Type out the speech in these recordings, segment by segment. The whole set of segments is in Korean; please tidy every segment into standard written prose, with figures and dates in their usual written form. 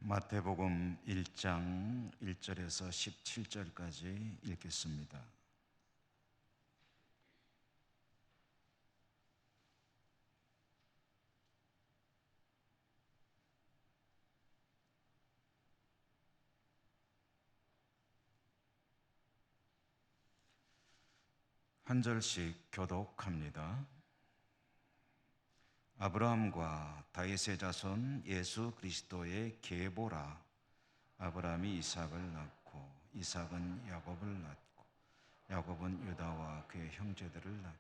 마태복음 1장 1절에서 17절까지 읽겠습니다. 한 절씩 교독합니다. 아브라함과 다윗의 자손 예수 그리스도의 계보라. 아브라함이 이삭을 낳고 이삭은 야곱을 낳고 야곱은 유다와 그의 형제들을 낳고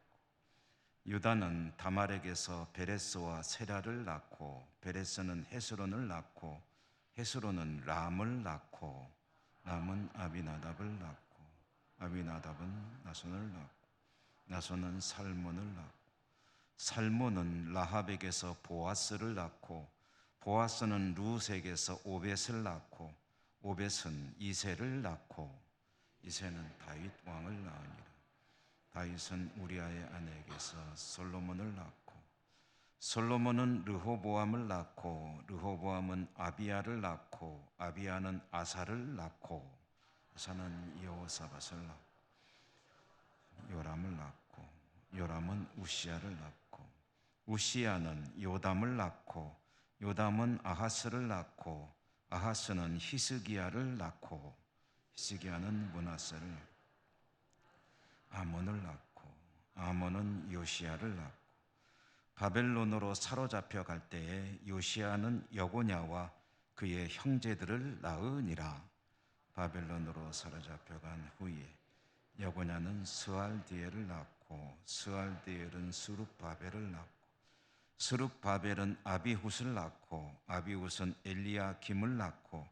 유다는 다말에게서 베레스와 세라를 낳고 베레스는 헤스론을 낳고 헤스론은 람을 낳고 람은 아비나답을 낳고 아비나답은 나손을 낳고 나손은 살몬을 낳고 살몬은 라합에게서 보아스를 낳고 보아스는 룻에게서 오벳을 낳고 오벳은 이새를 낳고 이새는 다윗 왕을 낳으니라. 다윗은 우리아의 아내에게서 솔로몬을 낳고 솔로몬은 르호보암을 낳고 르호보암은 아비야를 낳고 아비야는 아사를 낳고 아사는 여호사밧을 낳고 요람을 낳고 요람은 우시야를 낳고 우시야는 요담을 낳고 요담은 아하스를 낳고 아하스는 히스기야를 낳고 히스기야는 므낫세를 낳고 아몬을 낳고 아몬은 요시야를 낳고 바벨론으로 사로잡혀 갈 때에 요시야는 여고냐와 그의 형제들을 낳으니라. 바벨론으로 사로잡혀 간 후에 여고냐는 스알디엘을 낳고 스알디엘은 스룹바벨을 낳고 스룹바벨은 아비훗을 낳고 아비훗은 엘리야김을 낳고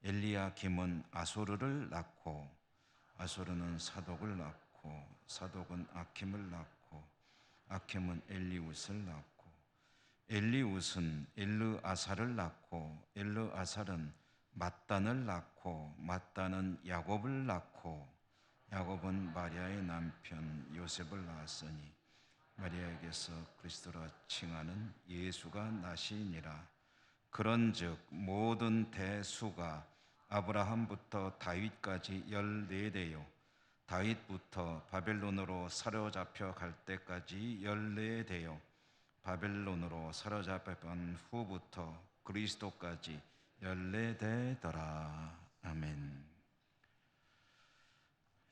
엘리야김은 아소르를 낳고 아소르는 사독을 낳고 사독은 아킴을 낳고 아킴은 엘리훗을 낳고 엘리훗은 엘르아살을 낳고 엘르아살은 mat단을 낳고 mat단은 야곱을 낳고 야곱은 마리아의 남편 요셉을 낳았으니 마리아에게서 그리스도라 칭하는 예수가 나시니라. 그런즉 모든 대수가 아브라함부터 다윗까지 14대요 다윗부터 바벨론으로 사로잡혀 갈 때까지 14대요 바벨론으로 사로잡혀 간 후부터 그리스도까지 14대더라. 아멘.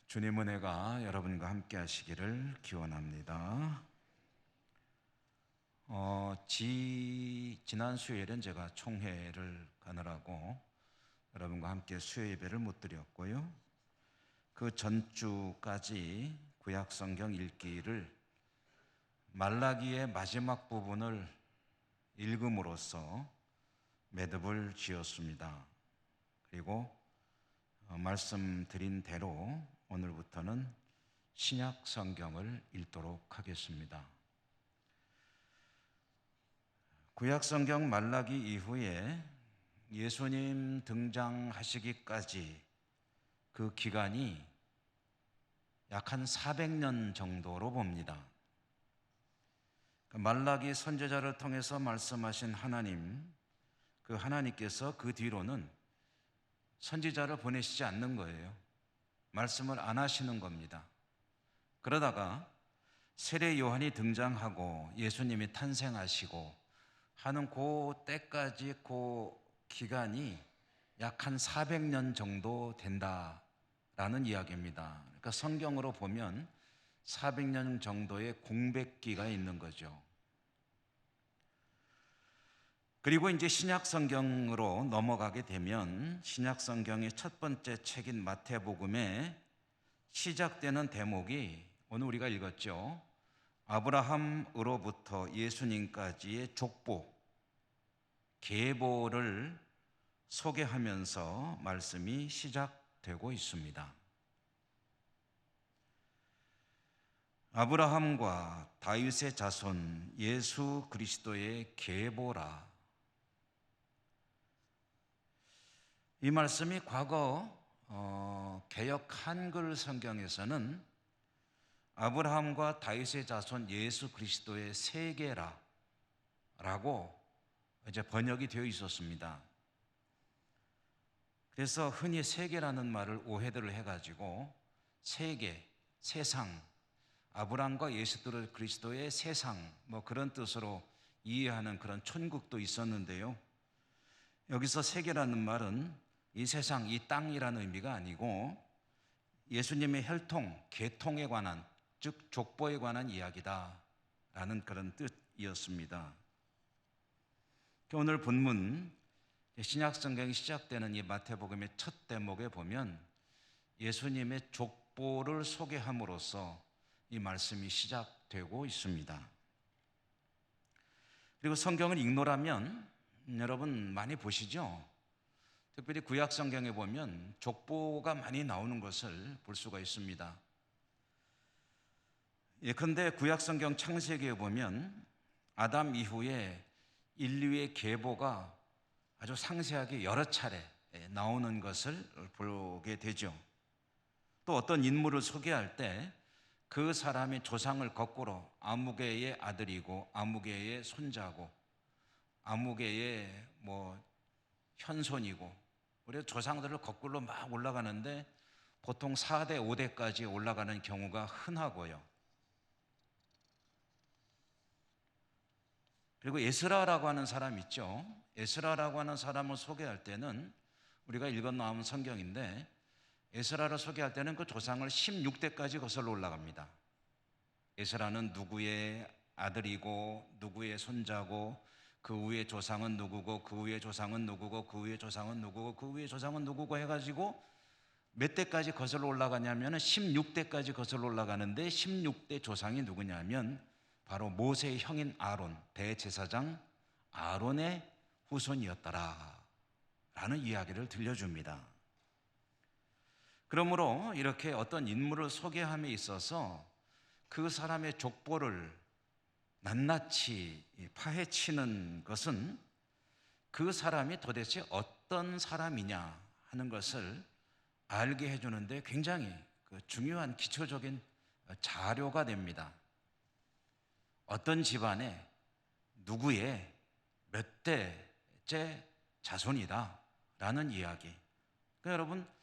주님 은혜가 여러분과 함께 하시기를 기원합니다. 지난 수요일은 제가 총회를 가느라고 여러분과 함께 수요 예배를 못 드렸고요. 그 전주까지 구약 성경 읽기를 말라기의 마지막 부분을 읽음으로써 매듭을 지었습니다. 그리고 말씀드린 대로 오늘부터는 신약 성경을 읽도록 하겠습니다. 구약 성경 말라기 이후에 예수님 등장하시기까지 그 기간이 약 한 400년 정도로 봅니다. 말라기 선지자를 통해서 말씀하신 하나님, 그 하나님께서 그 뒤로는 선지자를 보내시지 않는 거예요. 말씀을 안 하시는 겁니다. 그러다가 세례 요한이 등장하고 예수님이 탄생하시고 하는 그 때까지 그 기간이 약 한 400년 정도 된다라는 이야기입니다. 그러니까 성경으로 보면 400년 정도의 공백기가 있는 거죠. 그리고 이제 신약 성경으로 넘어가게 되면 신약 성경의 첫 번째 책인 마태복음에 시작되는 대목이 오늘 우리가 읽었죠. 아브라함으로부터 예수님까지의 족보, 계보를 소개하면서 말씀이 시작되고 있습니다. 아브라함과 다윗의 자손 예수 그리스도의 계보라. 이 말씀이 과거 개역 한글 성경에서는 아브라함과 다윗의 자손 예수 그리스도의 세계라 라고 이제 번역이 되어 있었습니다. 그래서 흔히 세계라는 말을 오해들을 해가지고 세계, 세상, 아브라함과 예수 그리스도의 세상 뭐 그런 뜻으로 이해하는 그런 촌국도 있었는데요. 여기서 세계라는 말은 이 세상, 이 땅이라는 의미가 아니고 예수님의 혈통, 계통에 관한, 즉 족보에 관한 이야기다라는 그런 뜻이었습니다. 오늘 본문 신약 성경이 시작되는 이 마태복음의 첫 대목에 보면 예수님의 족보를 소개함으로써 이 말씀이 시작되고 있습니다. 그리고 성경을 읽노라면 여러분 많이 보시죠? 특별히 구약 성경에 보면 족보가 많이 나오는 것을 볼 수가 있습니다. 예컨대 구약 성경 창세기에 보면 아담 이후에 인류의 계보가 아주 상세하게 여러 차례 나오는 것을 보게 되죠. 또 어떤 인물을 소개할 때 그 사람의 조상을 거꾸로 아무개의 아들이고 아무개의 손자고 아무개의 현손이고 우리 조상들을 거꾸로 막 올라가는데 보통 4대, 5대까지 올라가는 경우가 흔하고요. 그리고 에스라라고 하는 사람 있죠. 에스라라고 하는 사람을 소개할 때는 우리가 읽어 나온 성경인데 에스라를 소개할 때는 그 조상을 16대까지 거슬러 올라갑니다. 에스라는 누구의 아들이고 누구의 손자고 그 위의 조상은 누구고 그 위의 조상은 누구고 그 위의 조상은 누구고 그 위의 조상은 누구고 해가지고 몇 대까지 거슬러 올라가냐면 16대까지 거슬러 올라가는데 16대 조상이 누구냐면 바로 모세의 형인 아론, 대제사장 아론의 후손이었더라 라는 이야기를 들려줍니다. 그러므로 이렇게 어떤 인물을 소개함에 있어서 그 사람의 족보를 낱낱이 파헤치는 것은 그 사람이 도대체 어떤 사람이냐 하는 것을 알게 해주는데 굉장히 중요한 기초적인 자료가 됩니다. 어떤 집안에 누구의 몇 대째 자손이다 라는 이야기. 그러니까 여러분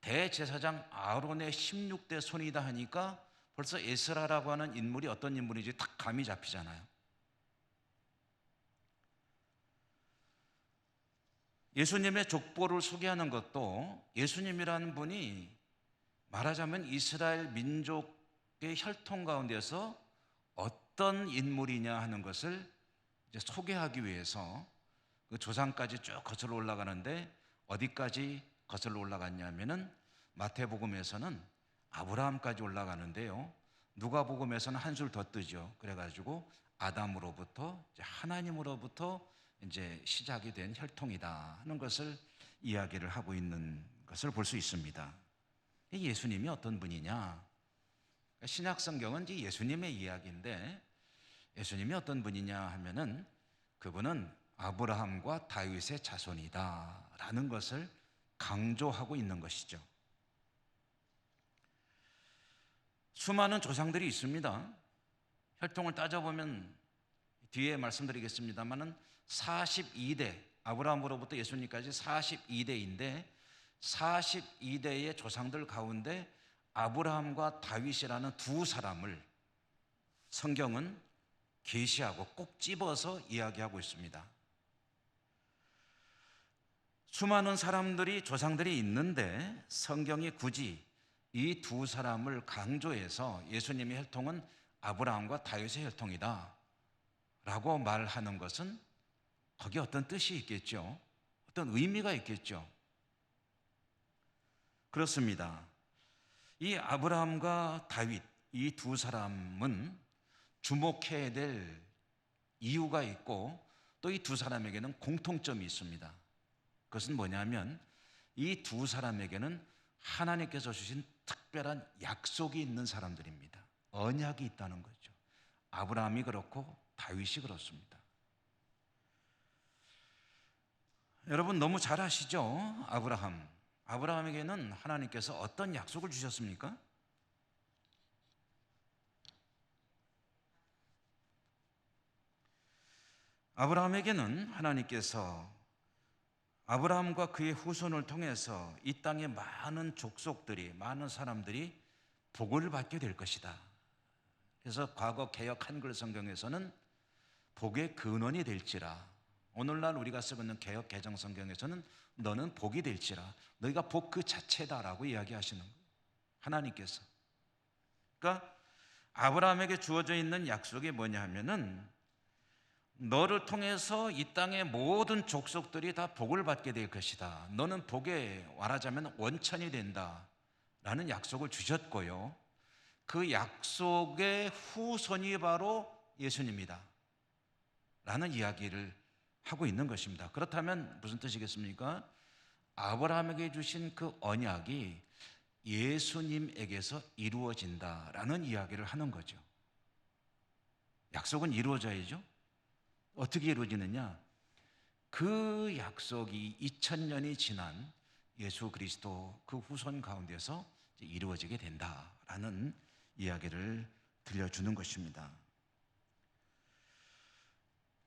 대제사장 아론의 16대 손이다 하니까 벌써 에스라라고 하는 인물이 어떤 인물인지 딱 감이 잡히잖아요. 예수님의 족보를 소개하는 것도 예수님이라는 분이 말하자면 이스라엘 민족의 혈통 가운데서 어떤 인물이냐 하는 것을 이제 소개하기 위해서 그 조상까지 쭉 거슬러 올라가는데 어디까지 거슬러 올라갔냐면은 마태복음에서는 아브라함까지 올라가는데요. 누가복음에서는 한술 더 뜨죠. 그래가지고 아담으로부터 이제 하나님으로부터 이제 시작이 된 혈통이다 하는 것을 이야기를 하고 있는 것을 볼 수 있습니다. 예수님이 어떤 분이냐? 신약 성경은 이제 예수님의 이야기인데 예수님이 어떤 분이냐 하면은 그분은 아브라함과 다윗의 자손이다라는 것을 강조하고 있는 것이죠. 수많은 조상들이 있습니다. 혈통을 따져보면 뒤에 말씀드리겠습니다만은 42대, 아브라함으로부터 예수님까지 42대인데 42대의 조상들 가운데 아브라함과 다윗이라는 두 사람을 성경은 계시하고 꼭 집어서 이야기하고 있습니다. 수많은 사람들이 조상들이 있는데 성경이 굳이 이 두 사람을 강조해서 예수님의 혈통은 아브라함과 다윗의 혈통이다 라고 말하는 것은 거기에 어떤 뜻이 있겠죠. 어떤 의미가 있겠죠. 그렇습니다. 이 아브라함과 다윗 이 두 사람은 주목해야 될 이유가 있고 또 이 두 사람에게는 공통점이 있습니다. 그것은 뭐냐면 이 두 사람에게는 하나님께서 주신 특별한 약속이 있는 사람들입니다. 언약이 있다는 거죠. 아브라함이 그렇고 다윗이 그렇습니다. 여러분 너무 잘 아시죠? 아브라함에게는 하나님께서 어떤 약속을 주셨습니까? 아브라함에게는 하나님께서 아브라함과 그의 후손을 통해서 이 땅의 많은 족속들이, 많은 사람들이 복을 받게 될 것이다. 그래서 과거 개역 한글 성경에서는 복의 근원이 될지라, 오늘날 우리가 쓰고 있는 개역 개정 성경에서는 너는 복이 될지라, 너희가 복 그 자체다라고 이야기하시는 거예요, 하나님께서. 그러니까 아브라함에게 주어져 있는 약속이 뭐냐 하면은 너를 통해서 이 땅의 모든 족속들이 다 복을 받게 될 것이다. 너는 복의, 말하자면 원천이 된다 라는 약속을 주셨고요, 그 약속의 후손이 바로 예수님이다 라는 이야기를 하고 있는 것입니다. 그렇다면 무슨 뜻이겠습니까? 아브라함에게 주신 그 언약이 예수님에게서 이루어진다라는 이야기를 하는 거죠. 약속은 이루어져야죠. 어떻게 이루어지느냐? 그 약속이 2000년이 지난 예수 그리스도 그 후손 가운데서 이루어지게 된다라는 이야기를 들려주는 것입니다.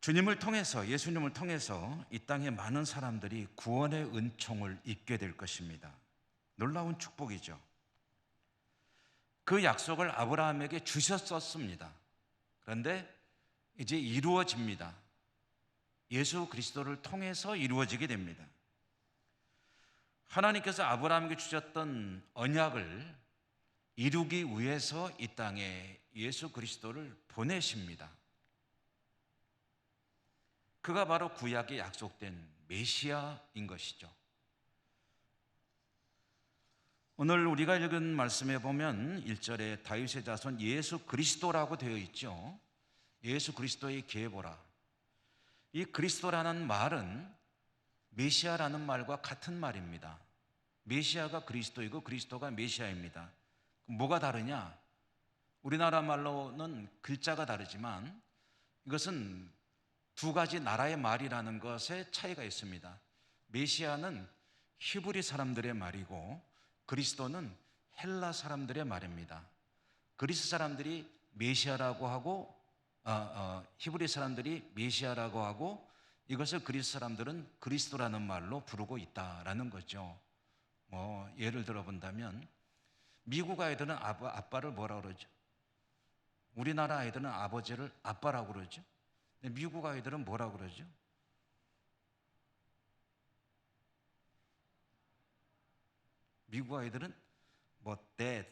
주님을 통해서, 예수님을 통해서 이 땅에 많은 사람들이 구원의 은총을 입게 될 것입니다. 놀라운 축복이죠. 그 약속을 아브라함에게 주셨었습니다. 그런데 이제 이루어집니다. 예수 그리스도를 통해서 이루어지게 됩니다. 하나님께서 아브라함에게 주셨던 언약을 이루기 위해서 이 땅에 예수 그리스도를 보내십니다. 그가 바로 구약에 약속된 메시아인 것이죠. 오늘 우리가 읽은 말씀에 보면 1절에 다윗의 자손 예수 그리스도라고 되어 있죠. 예수 그리스도의 계보라. 이 그리스도라는 말은 메시아라는 말과 같은 말입니다. 메시아가 그리스도이고 그리스도가 메시아입니다. 뭐가 다르냐? 우리나라 말로는 글자가 다르지만 이것은 두 가지 나라의 말이라는 것에 차이가 있습니다. 메시아는 히브리 사람들의 말이고 그리스도는 헬라 사람들의 말입니다. 그리스 사람들이 메시아라고 하고 히브리 사람들이 메시아라고 하고, 이것을 그리스 사람들은 그리스도라는 말로 부르고 있다라는 거죠. 예를 들어 본다면 미국 아이들은 아빠를 뭐라 그러죠? 우리나라 아이들은 아버지를 아빠라고 그러죠. 근데 미국 아이들은 뭐라 그러죠? 미국 아이들은 dad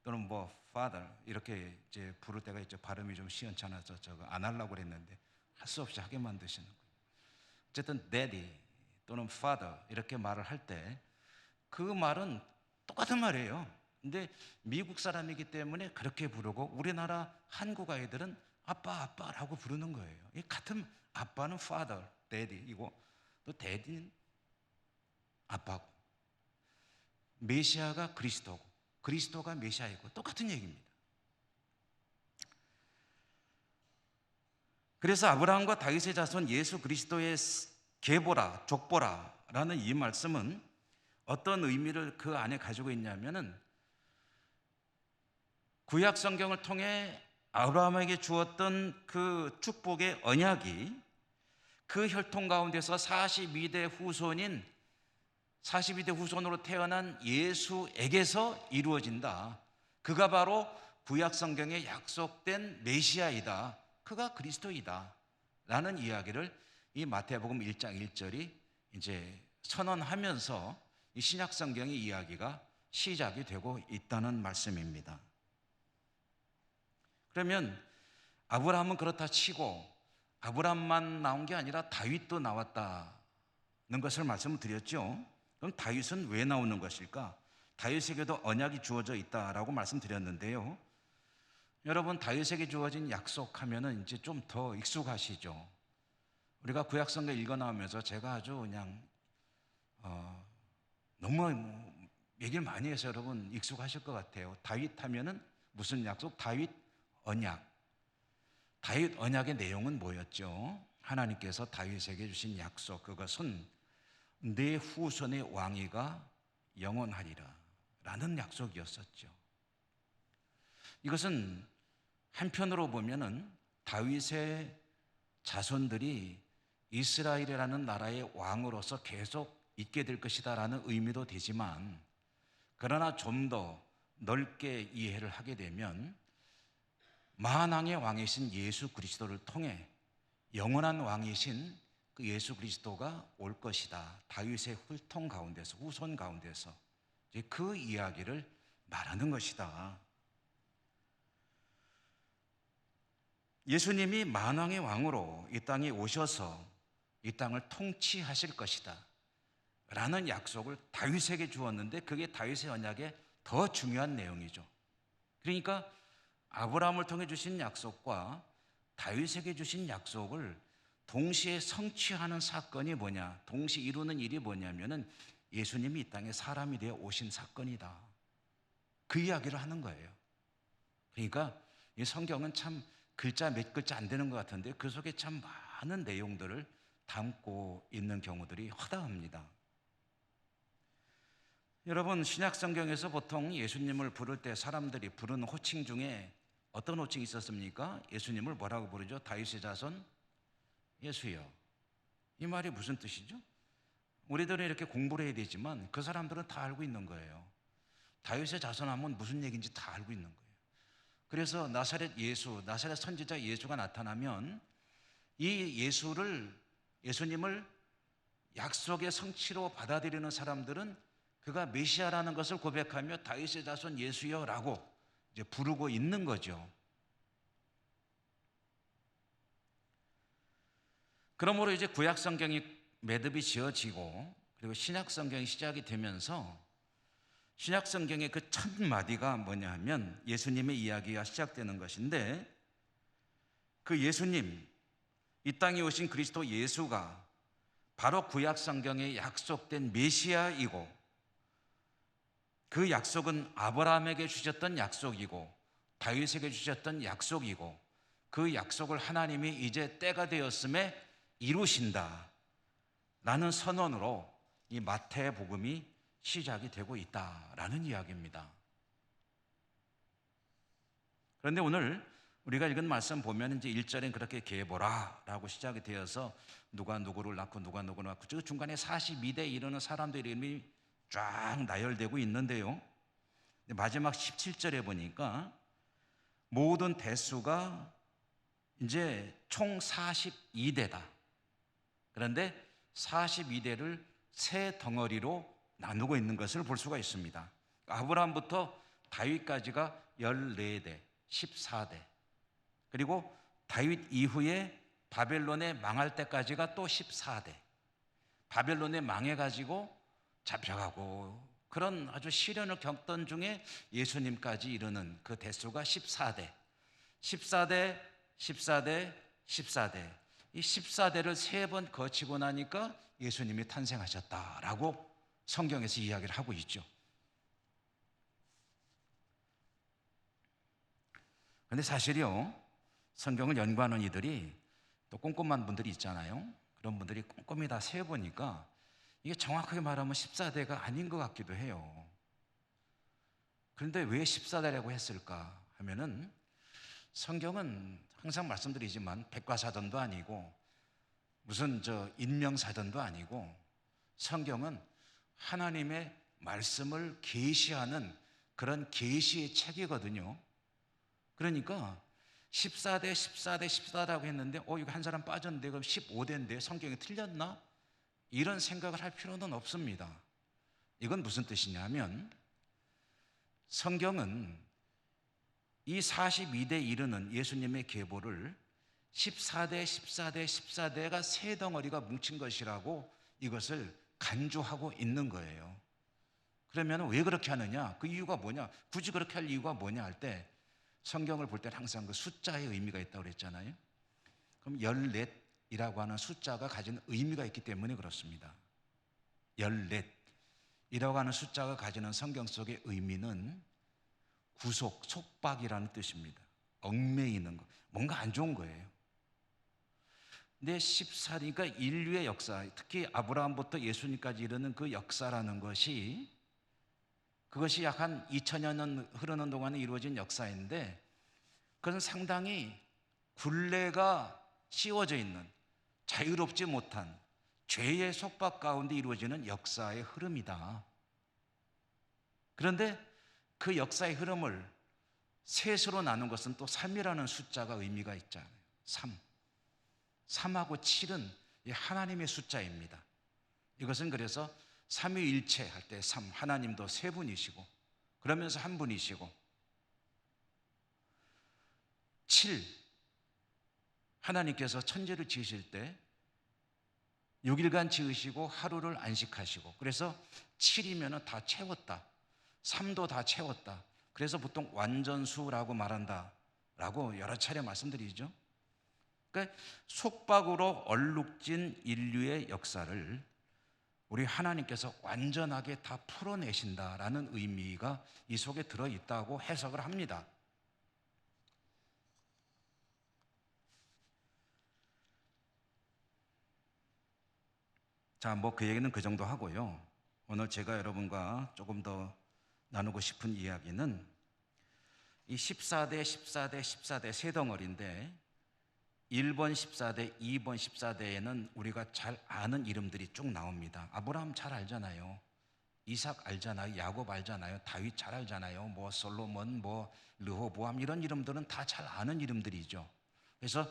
또는 father 이렇게 이제 부를 때가 있죠. 발음이 좀 시원찮아서 저거 안 하려고 그랬는데 할 수 없이 하게 만드시는 거예요. 어쨌든 daddy 또는 father 이렇게 말을 할 때 그 말은 똑같은 말이에요. 근데 미국 사람이기 때문에 그렇게 부르고 우리나라 한국 아이들은 아빠라고 부르는 거예요. 이 같은, 아빠는 father, daddy이고 또 daddy는 아빠고, 메시아가 그리스도고 그리스도가 메시아이고 똑같은 얘기입니다. 그래서 아브라함과 다윗의 자손 예수 그리스도의 계보라, 족보라라는 이 말씀은 어떤 의미를 그 안에 가지고 있냐면은 구약 성경을 통해 아브라함에게 주었던 그 축복의 언약이 그 혈통 가운데서 42대 후손으로 태어난 예수에게서 이루어진다. 그가 바로 구약 성경에 약속된 메시아이다. 그가 그리스도이다 라는 이야기를 이 마태복음 1장 1절이 이제 선언하면서 이 신약 성경의 이야기가 시작이 되고 있다는 말씀입니다. 그러면 아브라함은 그렇다 치고 아브라함만 나온 게 아니라 다윗도 나왔다는 것을 말씀을 드렸죠. 그럼 다윗은 왜 나오는 것일까? 다윗에게도 언약이 주어져 있다라고 말씀드렸는데요. 여러분, 다윗에게 주어진 약속하면은 이제 좀 더 익숙하시죠. 우리가 구약성경 읽어 나오면서 제가 아주 그냥 너무 얘기를 많이 해서 여러분 익숙하실 것 같아요. 다윗 하면은 무슨 약속? 다윗 언약. 다윗 언약의 내용은 뭐였죠? 하나님께서 다윗에게 주신 약속, 그것은 내 후손의 왕위가 영원하리라 라는 약속이었었죠. 이것은 한편으로 보면은 다윗의 자손들이 이스라엘이라는 나라의 왕으로서 계속 있게 될 것이다라는 의미도 되지만, 그러나 좀 더 넓게 이해를 하게 되면 만왕의 왕이신 예수 그리스도를 통해 영원한 왕이신 그 예수 그리스도가 올 것이다. 다윗의 혈통 가운데서, 후손 가운데서 이제 그 이야기를 말하는 것이다. 예수님이 만왕의 왕으로 이 땅에 오셔서 이 땅을 통치하실 것이다 라는 약속을 다윗에게 주었는데, 그게 다윗의 언약의 더 중요한 내용이죠. 그러니까 아브라함을 통해 주신 약속과 다윗에게 주신 약속을 동시에 성취하는 사건이 뭐냐, 동시에 이루는 일이 뭐냐면은 예수님이 이 땅에 사람이 되어 오신 사건이다. 그 이야기를 하는 거예요. 그러니까 이 성경은 참 글자 몇 글자 안 되는 것 같은데 그 속에 참 많은 내용들을 담고 있는 경우들이 허다합니다. 여러분, 신약 성경에서 보통 예수님을 부를 때 사람들이 부르는 호칭 중에 어떤 호칭이 있었습니까? 예수님을 뭐라고 부르죠? 다윗의 자손 예수여. 이 말이 무슨 뜻이죠? 우리들은 이렇게 공부를 해야 되지만 그 사람들은 다 알고 있는 거예요. 다윗의 자손하면 무슨 얘기인지 다 알고 있는 거예요. 그래서 나사렛 예수, 나사렛 선지자 예수가 나타나면 이 예수님을 약속의 성취로 받아들이는 사람들은 그가 메시아라는 것을 고백하며 다윗의 자손 예수여라고 이제 부르고 있는 거죠. 그러므로 이제 구약 성경이 매듭이 지어지고 그리고 신약 성경이 시작이 되면서 신약 성경의 그 첫 마디가 뭐냐 하면 예수님의 이야기가 시작되는 것인데, 그 예수님, 이 땅에 오신 그리스도 예수가 바로 구약 성경에 약속된 메시아이고, 그 약속은 아브라함에게 주셨던 약속이고 다윗에게 주셨던 약속이고, 그 약속을 하나님이 이제 때가 되었음에 이루신다 라는 선언으로 이 마태복음이 시작이 되고 있다라는 이야기입니다. 그런데 오늘 우리가 읽은 말씀 보면 이제 1절엔 그렇게 계보라 라고 시작이 되어서 누가 누구를 낳고 누가 누구를 낳고 그 중간에 42대 이르는 사람들의 이름이 쫙 나열되고 있는데요, 마지막 17절에 보니까 모든 대수가 이제 총 42대다. 그런데 42대를 세 덩어리로 나누고 있는 것을 볼 수가 있습니다. 아브라함부터 다윗까지가 14대, 14대, 그리고 다윗 이후에 바벨론에 망할 때까지가 또 14대, 바벨론에 망해가지고 잡혀가고 그런 아주 시련을 겪던 중에 예수님까지 이르는 그 대수가 14대, 14대, 14대, 14대. 이 14대를 세 번 거치고 나니까 예수님이 탄생하셨다라고 성경에서 이야기를 하고 있죠. 그런데 사실이요, 성경을 연구하는 이들이 또 꼼꼼한 분들이 있잖아요. 그런 분들이 꼼꼼히 다 세어보니까 이게 정확하게 말하면 14대가 아닌 것 같기도 해요. 그런데 왜 14대라고 했을까 하면은, 성경은 항상 말씀드리지만 백과사전도 아니고 무슨 인명사전도 아니고, 성경은 하나님의 말씀을 계시하는 그런 계시의 책이거든요. 그러니까 14대, 14대, 14대라고 했는데 이거 한 사람 빠졌는데 그럼 15대인데 성경이 틀렸나? 이런 생각을 할 필요는 없습니다. 이건 무슨 뜻이냐면, 성경은 이 42대 이르는 예수님의 계보를 14대, 14대, 14대가 세 덩어리가 뭉친 것이라고 이것을 간주하고 있는 거예요. 그러면 왜 그렇게 하느냐? 그 이유가 뭐냐? 굳이 그렇게 할 이유가 뭐냐 할 때, 성경을 볼 때는 항상 그 숫자의 의미가 있다고 그랬잖아요. 그럼 14이라고 하는 숫자가 가진 의미가 있기 때문에 그렇습니다. 14이라고 하는 숫자가 가지는 성경 속의 의미는 구속, 속박이라는 뜻입니다. 얽매이는 거, 뭔가 안 좋은 거예요. 근데 14니까 인류의 역사, 특히 아브라함부터 예수님까지 이르는 그 역사라는 것이, 그것이 약 한 2000여 년 흐르는 동안에 이루어진 역사인데, 그것은 상당히 굴레가 씌워져 있는, 자유롭지 못한 죄의 속박 가운데 이루어지는 역사의 흐름이다. 그런데 그 역사의 흐름을 셋으로 나눈 것은 또 3이라는 숫자가 의미가 있잖아요. 3. 3하고 7은 하나님의 숫자입니다. 이것은 그래서 삼위일체 할 때 3, 하나님도 세 분이시고 그러면서 한 분이시고, 7, 하나님께서 천지를 지으실 때 6일간 지으시고 하루를 안식하시고, 그래서 7이면 다 채웠다, 3도 다 채웠다, 그래서 보통 완전수라고 말한다 라고 여러 차례 말씀드리죠. 그러니까 속박으로 얼룩진 인류의 역사를 우리 하나님께서 완전하게 다 풀어내신다라는 의미가 이 속에 들어있다고 해석을 합니다. 자, 뭐 그 얘기는 그 정도 하고요. 오늘 제가 여러분과 조금 더 나누고 싶은 이야기는 이 14대, 14대, 14대 세 덩어리인데 1번 14대, 2번 14대에는 우리가 잘 아는 이름들이 쭉 나옵니다. 아브라함 잘 알잖아요. 이삭 알잖아요. 야곱 알잖아요. 다윗 잘 알잖아요. 뭐 솔로몬, 뭐 르호보암, 이런 이름들은 다 잘 아는 이름들이죠. 그래서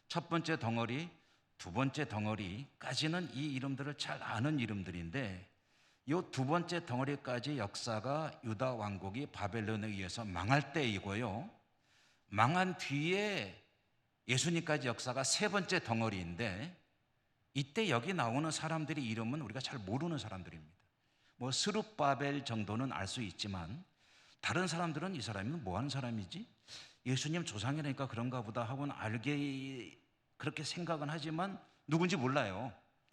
첫 번째 덩어리, 두 번째 덩어리까지는 이 이름들을 잘 아는 이름들인데, 이 두 번째 덩어리까지 역사가 유다 왕국이 바벨론에 의해서 망할 때이고요, 망한 뒤에 예수님까지 역사가 세 번째 덩어리인데, 이때 여기 나오는 사람들의 이름은 우리가 잘 모르는 사람들입니다. 뭐 스룹바벨 정도는 알 수 있지만 다른 사람들은 이 사람이 뭐 하는 사람이지? 예수님 조상이라니까 그런가 보다 하고는 알게 그렇게 생각은 하지만 누군지 몰라요.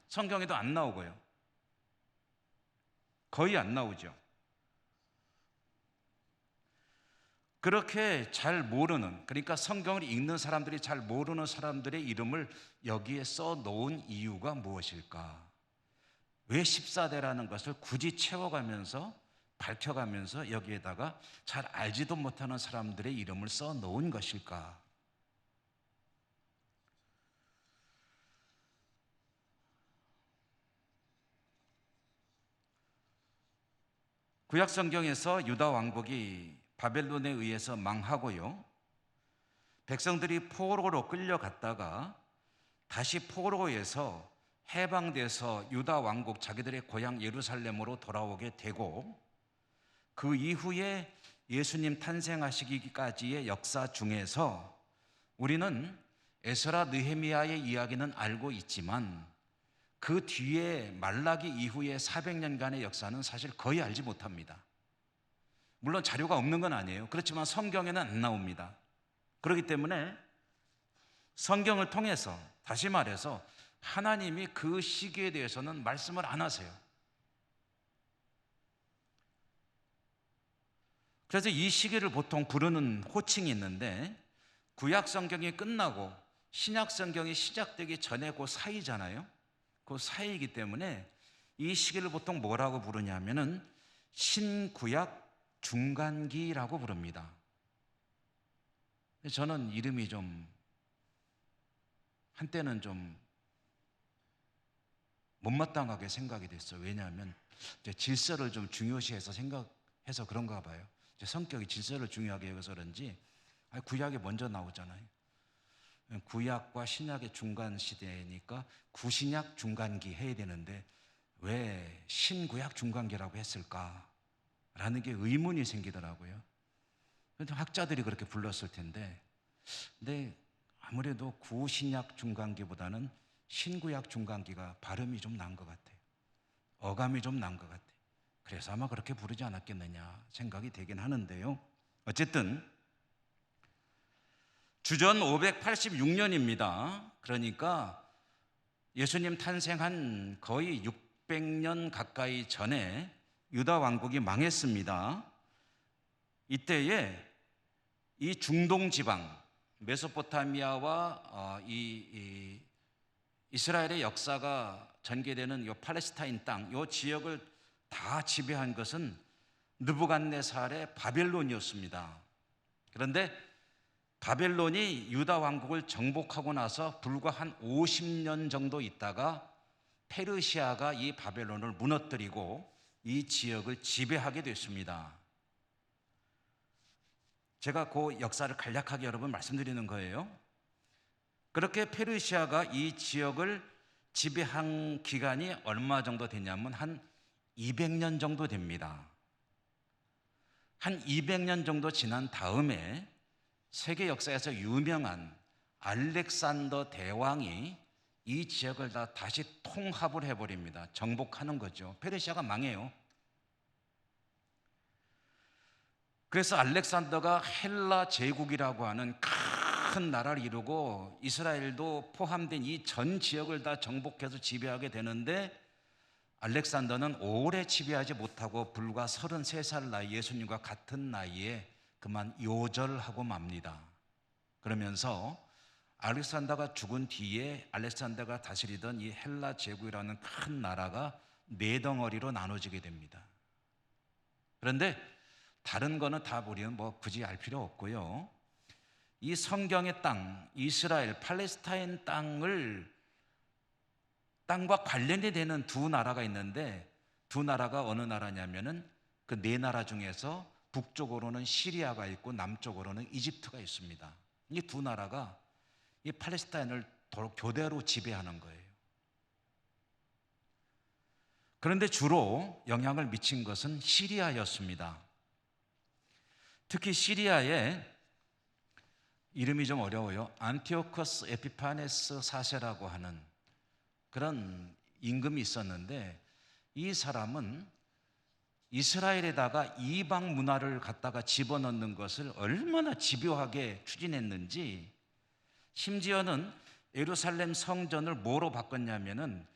성경에도 안 나오고요. 거의 안 나오죠. 그렇게 잘 모르는, 그러니까 성경을 읽는 사람들이 잘 모르는 사람들의 이름을 여기에 써 놓은 이유가 무엇일까? 왜 14대라는 것을 굳이 채워가면서 밝혀가면서 여기에다가 잘 알지도 못하는 사람들의 이름을 써 놓은 것일까? 구약 성경에서 유다 왕국이 바벨론에 의해서 망하고요, 백성들이 포로로 끌려갔다가 다시 포로에서 해방돼서 유다 왕국 자기들의 고향 예루살렘으로 돌아오게 되고, 그 이후에 예수님 탄생하시기까지의 역사 중에서 우리는 에스라 느헤미야의 이야기는 알고 있지만 그 뒤에 말라기 이후의 400년간의 역사는 사실 거의 알지 못합니다. 물론 자료가 없는 건 아니에요. 그렇지만 성경에는 안 나옵니다. 그렇기 때문에 성경을 통해서, 다시 말해서 하나님이 그 시기에 대해서는 말씀을 안 하세요. 그래서 이 시기를 보통 부르는 호칭이 있는데, 구약 성경이 끝나고 신약 성경이 시작되기 전에 그 사이잖아요. 그 사이이기 때문에 이 시기를 보통 뭐라고 부르냐면은 신구약 중간기라고 부릅니다. 저는 이름이 좀 한때는 좀 못마땅하게 생각이 됐어요. 왜냐하면 이제 질서를 좀 중요시해서 생각해서 그런가 봐요. 제 성격이 질서를 중요하게 여겨서 그런지 구약이 먼저 나오잖아요. 구약과 신약의 중간 시대니까 구신약 중간기 해야 되는데 왜 신구약 중간기라고 했을까라는 게 의문이 생기더라고요. 그런데 학자들이 그렇게 불렀을 텐데, 근데 아무래도 구신약 중간기보다는 신구약 중간기가 발음이 좀 난 것 같아요. 어감이 좀 난 것 같아요. 그래서 아마 그렇게 부르지 않았겠느냐 생각이 되긴 하는데요. 어쨌든 주전 586년입니다. 그러니까 예수님 탄생한 거의 600년 가까이 전에 유다 왕국이 망했습니다. 이때에 이 중동 지방, 메소포타미아와 이 이스라엘의 역사가 전개되는 이 팔레스타인 땅, 이 지역을 다 지배한 것은 느부갓네살의 바벨론이었습니다. 그런데 바벨론이 유다 왕국을 정복하고 나서 불과 한 50년 정도 있다가 페르시아가 이 바벨론을 무너뜨리고 이 지역을 지배하게 됐습니다. 제가 그 역사를 간략하게 여러분 말씀드리는 거예요. 그렇게 페르시아가 이 지역을 지배한 기간이 얼마 정도 되냐면 한 200년 정도 됩니다. 한 200년 정도 지난 다음에 세계 역사에서 유명한 알렉산더 대왕이 이 지역을 다시 통합을 해버립니다. 정복하는 거죠. 페르시아가 망해요. 그래서 알렉산더가 헬라 제국이라고 하는 큰 나라를 이루고 이스라엘도 포함된 이 전 지역을 다 정복해서 지배하게 되는데, 알렉산더는 오래 지배하지 못하고 불과 33살 나이, 예수님과 같은 나이에 그만 요절하고 맙니다. 그러면서 알렉산더가 죽은 뒤에 알렉산더가 다스리던 이 헬라 제국이라는 큰 나라가 네 덩어리로 나눠지게 됩니다. 그런데 다른 거는 다 우리는 굳이 알 필요 없고요. 이 성경의 땅, 이스라엘, 팔레스타인 땅과 관련이 되는 두 나라가 있는데, 두 나라가 어느 나라냐면은 그 네 나라 중에서 북쪽으로는 시리아가 있고 남쪽으로는 이집트가 있습니다. 이 두 나라가 이 팔레스타인을 교대로 지배하는 거예요. 그런데 주로 영향을 미친 것은 시리아였습니다. 특히 시리아에 이름이 좀 어려워요. 안티오커스 에피파네스 4세라고 하는 그런 임금이 있었는데, 이 사람은 이스라엘에다가 이방 문화를 갖다가 집어넣는 것을 얼마나 집요하게 추진했는지, 심지어는 예루살렘 성전을 뭐로 바꿨냐면은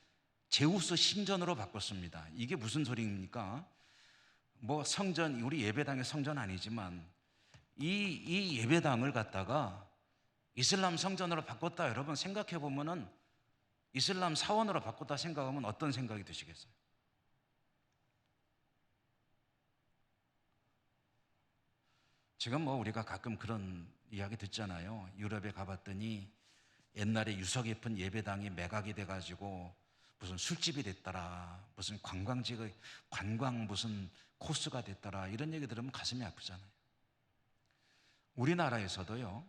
제우스 신전으로 바꿨습니다. 이게 무슨 소리입니까? 성전, 우리 예배당의 성전 아니지만 이 예배당을 갖다가 이슬람 성전으로 바꿨다. 여러분 생각해 보면은 이슬람 사원으로 바꿨다 생각하면 어떤 생각이 드시겠어요? 지금 우리가 가끔 그런 이야기 듣잖아요. 유럽에 가봤더니 옛날에 유서 깊은 예배당이 매각이 돼가지고 무슨 술집이 됐더라, 무슨 관광 무슨 코스가 됐더라, 이런 얘기 들으면 가슴이 아프잖아요. 우리나라에서도요,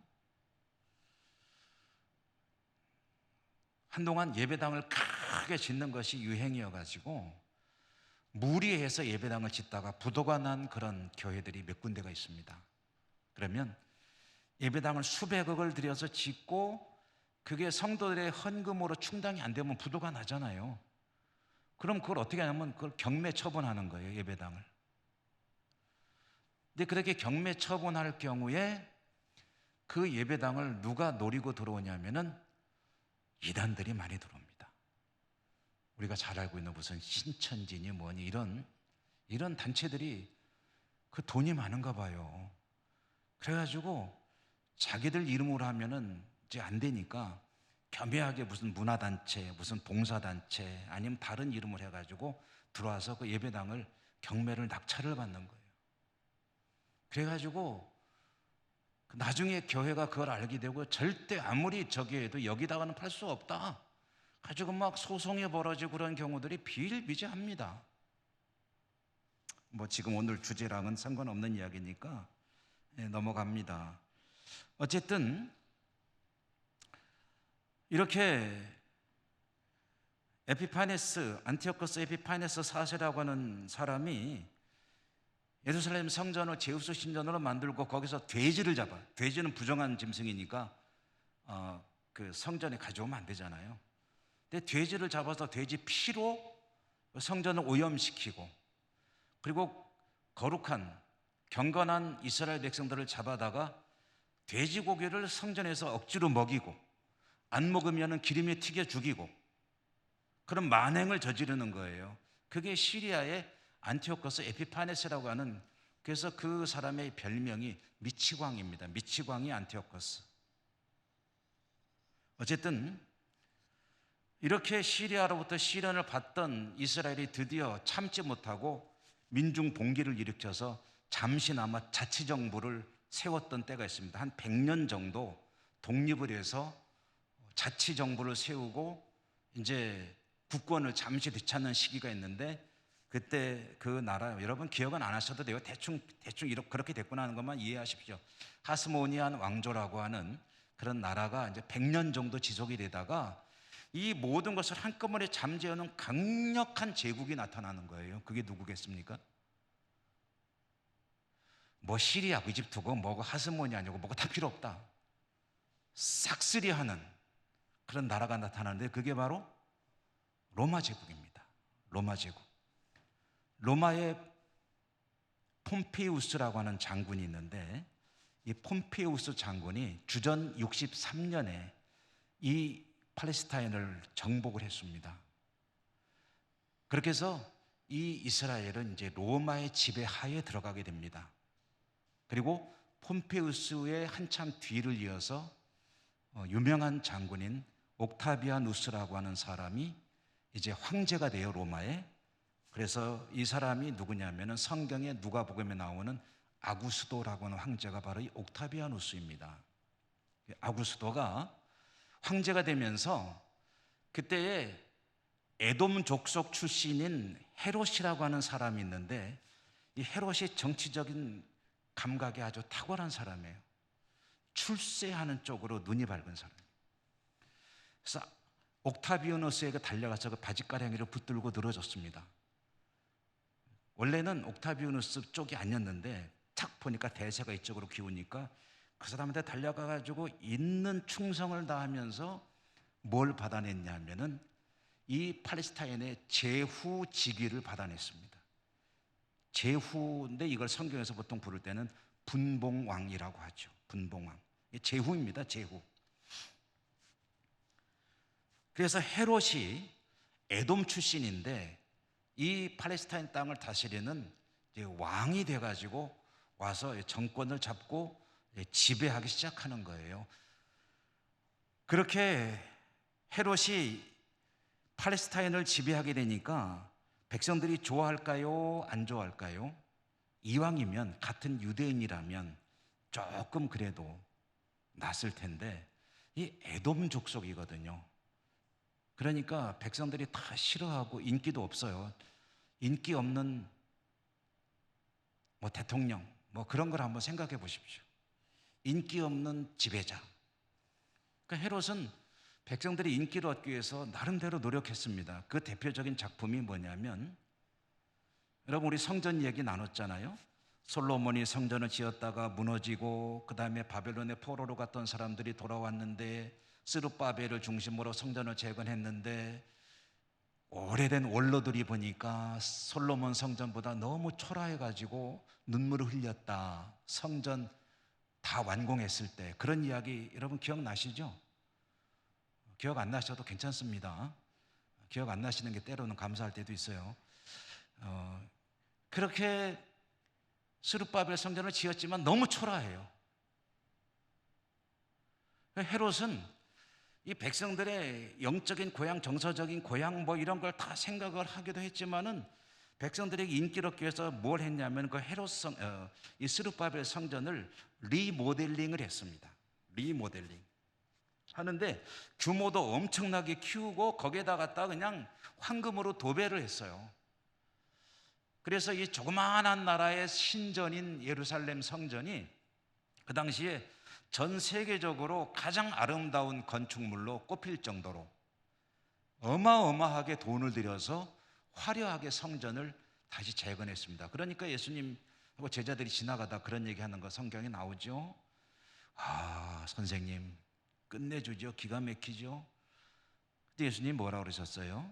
한동안 예배당을 크게 짓는 것이 유행이어가지고 무리해서 예배당을 짓다가 부도가 난 그런 교회들이 몇 군데가 있습니다. 그러면 예배당을 수백억을 들여서 짓고 그게 성도들의 헌금으로 충당이 안 되면 부도가 나잖아요. 그럼 그걸 어떻게 하냐면 그걸 경매 처분하는 거예요, 예배당을. 근데 그렇게 경매 처분할 경우에 그 예배당을 누가 노리고 들어오냐면은 이단들이 많이 들어옵니다. 우리가 잘 알고 있는 무슨 신천지니 뭐니 이런 단체들이 그 돈이 많은가 봐요. 그래가지고 자기들 이름으로 하면은 이제 안 되니까 겸허하게 무슨 문화단체, 무슨 봉사단체 아니면 다른 이름을 해가지고 들어와서 그 예배당을 경매를 낙찰을 받는 거예요. 그래가지고 나중에 교회가 그걸 알게 되고 절대 아무리 저기 해도 여기다가는 팔 수 없다 가지고 막 소송이 벌어지고 그런 경우들이 비일비재합니다. 지금 오늘 주제랑은 상관없는 이야기니까 넘어갑니다. 어쨌든 이렇게 안티오커스 에피파네스 4세라고 하는 사람이 예루살렘 성전을 제우스 신전으로 만들고 거기서 돼지를 잡아. 돼지는 부정한 짐승이니까 그 성전에 가져오면 안 되잖아요. 근데 돼지를 잡아서 돼지 피로 성전을 오염시키고, 그리고 거룩한 경건한 이스라엘 백성들을 잡아다가 돼지고기를 성전에서 억지로 먹이고, 안 먹으면 기름에 튀겨 죽이고, 그런 만행을 저지르는 거예요. 그게 시리아의 안티오커스 에피파네스라고 하는, 그래서 그 사람의 별명이 미치광입니다. 미치광이 안티오커스. 어쨌든 이렇게 시리아로부터 시련을 받던 이스라엘이 드디어 참지 못하고 민중 봉기를 일으켜서 잠시나마 자치정부를 세웠던 때가 있습니다. 한 100년 정도 독립을 해서 자치정부를 세우고 이제 국권을 잠시 되찾는 시기가 있는데, 그때 그 나라, 여러분 기억은 안 하셔도 돼요. 대충 이렇게 그렇게 됐구나 하는 것만 이해하십시오. 하스모니안 왕조라고 하는 그런 나라가 이제 100년 정도 지속이 되다가 이 모든 것을 한꺼번에 잠재우는 강력한 제국이 나타나는 거예요. 그게 누구겠습니까? 뭐 시리아, 이집트고 뭐고 하스모니안이고 뭐고 다 필요 없다. 싹쓸이하는 그런 나라가 나타나는데, 그게 바로 로마 제국입니다. 로마 제국. 로마의 폼페이우스라고 하는 장군이 있는데, 이 폼페이우스 장군이 주전 63년에 이 팔레스타인을 정복을 했습니다. 그렇게 해서 이 이스라엘은 이제 로마의 지배하에 들어가게 됩니다. 그리고 폼페이우스의 한참 뒤를 이어서 유명한 장군인 옥타비아누스라고 하는 사람이 이제 황제가 돼요, 로마에. 그래서 이 사람이 누구냐면은 성경에 누가복음에 나오는 아구스도라고 하는 황제가 바로 이 옥타비아누스입니다. 아구스도가 황제가 되면서 그때에 에돔 족속 출신인 헤롯이라고 하는 사람이 있는데, 이 헤롯이 정치적인 감각이 아주 탁월한 사람이에요. 출세하는 쪽으로 눈이 밝은 사람. 그래서 옥타비아누스에게 달려가서 그 바짓가랑이를 붙들고 늘어졌습니다. 원래는 옥타비아누스 쪽이 아니었는데 탁 보니까 대세가 이쪽으로 기우니까 그 사람한테 달려가가지고 있는 충성을 다하면서 뭘 받아냈냐면은 이 팔레스타인의 제후 직위를 받아냈습니다. 제후인데 이걸 성경에서 보통 부를 때는 분봉왕이라고 하죠. 분봉왕. 제후입니다. 제후. 그래서 헤롯이 에돔 출신인데 이 팔레스타인 땅을 다스리는 왕이 돼가지고 와서 정권을 잡고 지배하기 시작하는 거예요. 그렇게 헤롯이 팔레스타인을 지배하게 되니까 백성들이 좋아할까요? 안 좋아할까요? 이왕이면 같은 유대인이라면 조금 그래도 낫을 텐데 이 에돔 족속이거든요. 그러니까 백성들이 다 싫어하고 인기도 없어요. 인기 없는 뭐 대통령 뭐 그런 걸 한번 생각해 보십시오. 인기 없는 지배자. 그러니까 헤롯은 백성들이 인기를 얻기 위해서 나름대로 노력했습니다. 그 대표적인 작품이 뭐냐면, 여러분 우리 성전 얘기 나눴잖아요. 솔로몬이 성전을 지었다가 무너지고 그 다음에 바벨론의 포로로 갔던 사람들이 돌아왔는데 스룹바벨을 중심으로 성전을 재건했는데 오래된 원로들이 보니까 솔로몬 성전보다 너무 초라해가지고 눈물을 흘렸다. 성전 다 완공했을 때. 그런 이야기 여러분 기억나시죠? 기억 안 나셔도 괜찮습니다. 기억 안 나시는 게 때로는 감사할 때도 있어요. 그렇게 스룹바벨 성전을 지었지만 너무 초라해요. 헤롯은 이 백성들의 영적인 고향, 정서적인 고향 뭐 이런 걸 다 생각을 하기도 했지만은 백성들에게 인기를 얻기 위해서 뭘 했냐면 그 이 스룹바벨 성전을 리모델링을 했습니다. 리모델링 하는데 규모도 엄청나게 키우고 거기에다 갖다 그냥 황금으로 도배를 했어요. 그래서 이 조그마한 나라의 신전인 예루살렘 성전이 그 당시에 전 세계적으로 가장 아름다운 건축물로 꼽힐 정도로 어마어마하게 돈을 들여서 화려하게 성전을 다시 재건했습니다. 그러니까 예수님하고 제자들이 지나가다 그런 얘기하는 거 성경에 나오죠. 아, 선생님 끝내주죠. 기가 막히죠. 근데 예수님 뭐라고 그러셨어요?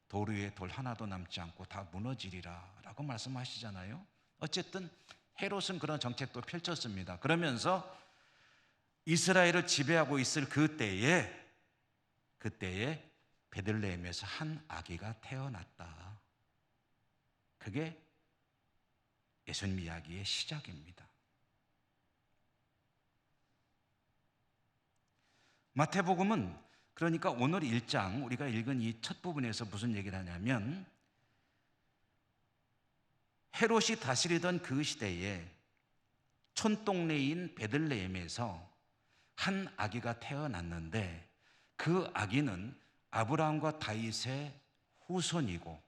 돌 위에 돌 하나도 남지 않고 다 무너지리라 라고 말씀하시잖아요. 어쨌든 헤롯은 그런 정책도 펼쳤습니다. 그러면서 이스라엘을 지배하고 있을 그때에 베들레헴에서 한 아기가 태어났다. 그게 예수님 이야기의 시작입니다. 마태복음은 그러니까 오늘 1장 우리가 읽은 이 첫 부분에서 무슨 얘기를 하냐면, 헤롯이 다스리던 그 시대에 촌동네인 베들레헴에서 한 아기가 태어났는데 그 아기는 아브라함과 다윗의 후손이고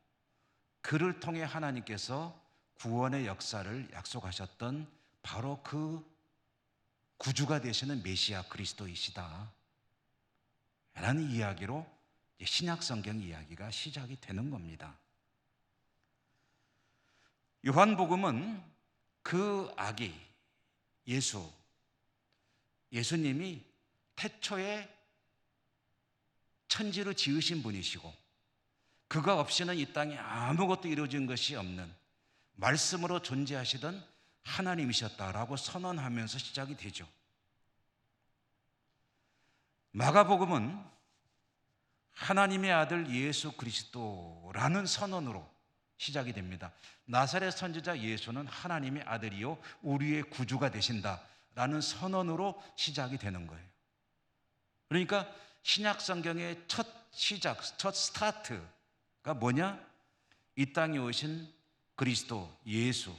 그를 통해 하나님께서 구원의 역사를 약속하셨던 바로 그 구주가 되시는 메시아 그리스도이시다 라는 이야기로 신약 성경 이야기가 시작이 되는 겁니다. 요한복음은 그 아기 예수님이 태초에 천지를 지으신 분이시고 그가 없이는 이 땅에 아무것도 이루어진 것이 없는 말씀으로 존재하시던 하나님이셨다라고 선언하면서 시작이 되죠. 마가복음은 하나님의 아들 예수 그리스도라는 선언으로 시작이 됩니다. 나사렛 선지자 예수는 하나님의 아들이요 우리의 구주가 되신다라는 선언으로 시작이 되는 거예요. 그러니까 신약 성경의 첫 시작, 첫 스타트가 뭐냐? 이 땅에 오신 그리스도 예수,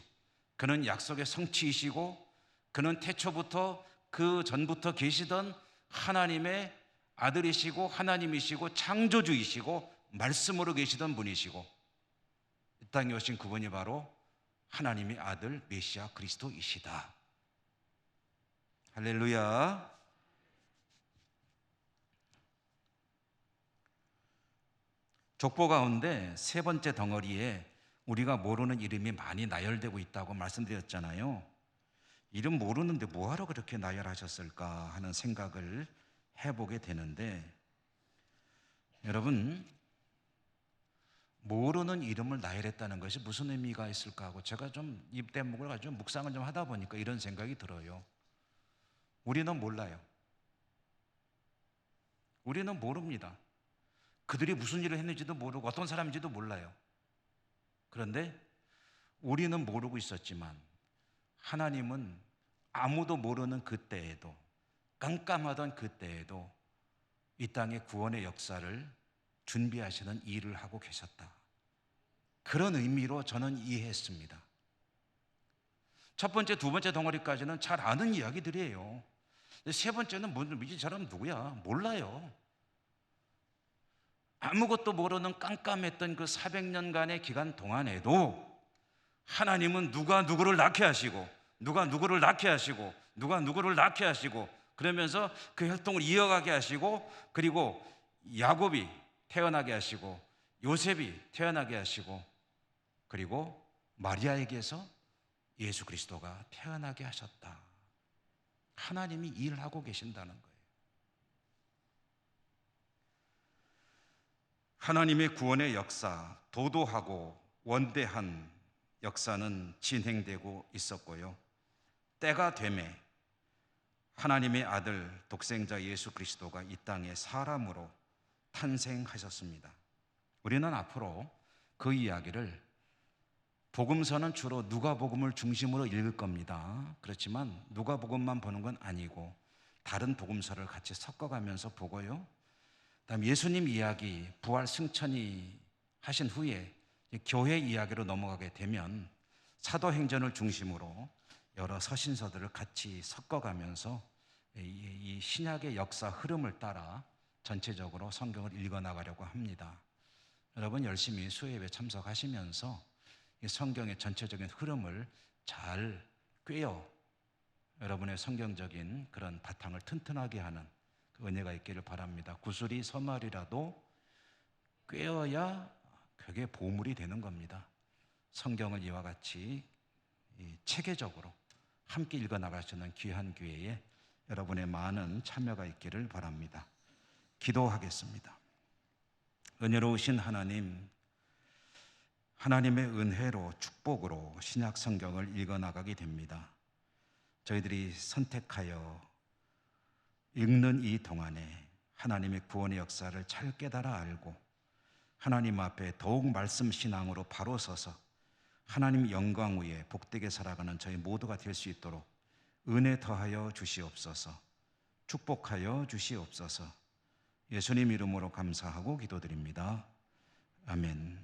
그는 약속의 성취이시고 그는 태초부터 그 전부터 계시던 하나님의 아들이시고 하나님이시고 창조주이시고 말씀으로 계시던 분이시고 이 땅에 오신 그분이 바로 하나님의 아들 메시아 그리스도이시다. 할렐루야. 족보 가운데 세 번째 덩어리에 우리가 모르는 이름이 많이 나열되고 있다고 말씀드렸잖아요. 이름 모르는데 뭐하러 그렇게 나열하셨을까 하는 생각을 해보게 되는데, 여러분 모르는 이름을 나열했다는 것이 무슨 의미가 있을까 하고 제가 좀 이 대목을 가지고 묵상을 좀 하다 보니까 이런 생각이 들어요. 우리는 몰라요. 우리는 모릅니다. 그들이 무슨 일을 했는지도 모르고 어떤 사람인지도 몰라요. 그런데 우리는 모르고 있었지만 하나님은 아무도 모르는 그때에도, 깜깜하던 그때에도 이 땅의 구원의 역사를 준비하시는 일을 하고 계셨다. 그런 의미로 저는 이해했습니다. 첫 번째, 두 번째 덩어리까지는 잘 아는 이야기들이에요. 세 번째는 이 사람 누구야? 몰라요. 아무것도 모르는 깜깜했던 그 400년간의 기간 동안에도 하나님은 누가 누구를 낳게 하시고 누가 누구를 낳게 하시고 누가 누구를 낳게 하시고 그러면서 그 활동을 이어가게 하시고, 그리고 야곱이 태어나게 하시고 요셉이 태어나게 하시고 그리고 마리아에게서 예수 그리스도가 태어나게 하셨다. 하나님이 일을 하고 계신다는 거예요. 하나님의 구원의 역사, 도도하고 원대한 역사는 진행되고 있었고요. 때가 되매 하나님의 아들 독생자 예수 그리스도가 이 땅에 사람으로 탄생하셨습니다. 우리는 앞으로 그 이야기를, 복음서는 주로 누가복음을 중심으로 읽을 겁니다. 그렇지만 누가복음만 보는 건 아니고 다른 복음서를 같이 섞어가면서 보고요. 그다음 예수님 이야기, 부활 승천이 하신 후에 교회 이야기로 넘어가게 되면 사도행전을 중심으로 여러 서신서들을 같이 섞어가면서 이 신약의 역사 흐름을 따라 전체적으로 성경을 읽어나가려고 합니다. 여러분 열심히 수요예배 참석하시면서 이 성경의 전체적인 흐름을 잘 꿰어 여러분의 성경적인 그런 바탕을 튼튼하게 하는 그 은혜가 있기를 바랍니다. 구슬이 서말이라도 꿰어야 그게 보물이 되는 겁니다. 성경을 이와 같이 체계적으로 함께 읽어나갈 수 있는 귀한 기회에 여러분의 많은 참여가 있기를 바랍니다. 기도하겠습니다. 은혜로우신 하나님, 하나님의 은혜로 축복으로 신약 성경을 읽어나가게 됩니다. 저희들이 선택하여 읽는 이 동안에 하나님의 구원의 역사를 잘 깨달아 알고 하나님 앞에 더욱 말씀 신앙으로 바로 서서 하나님 영광 위에 복되게 살아가는 저희 모두가 될 수 있도록 은혜 더하여 주시옵소서. 축복하여 주시옵소서. 예수님 이름으로 감사하고 기도드립니다. 아멘.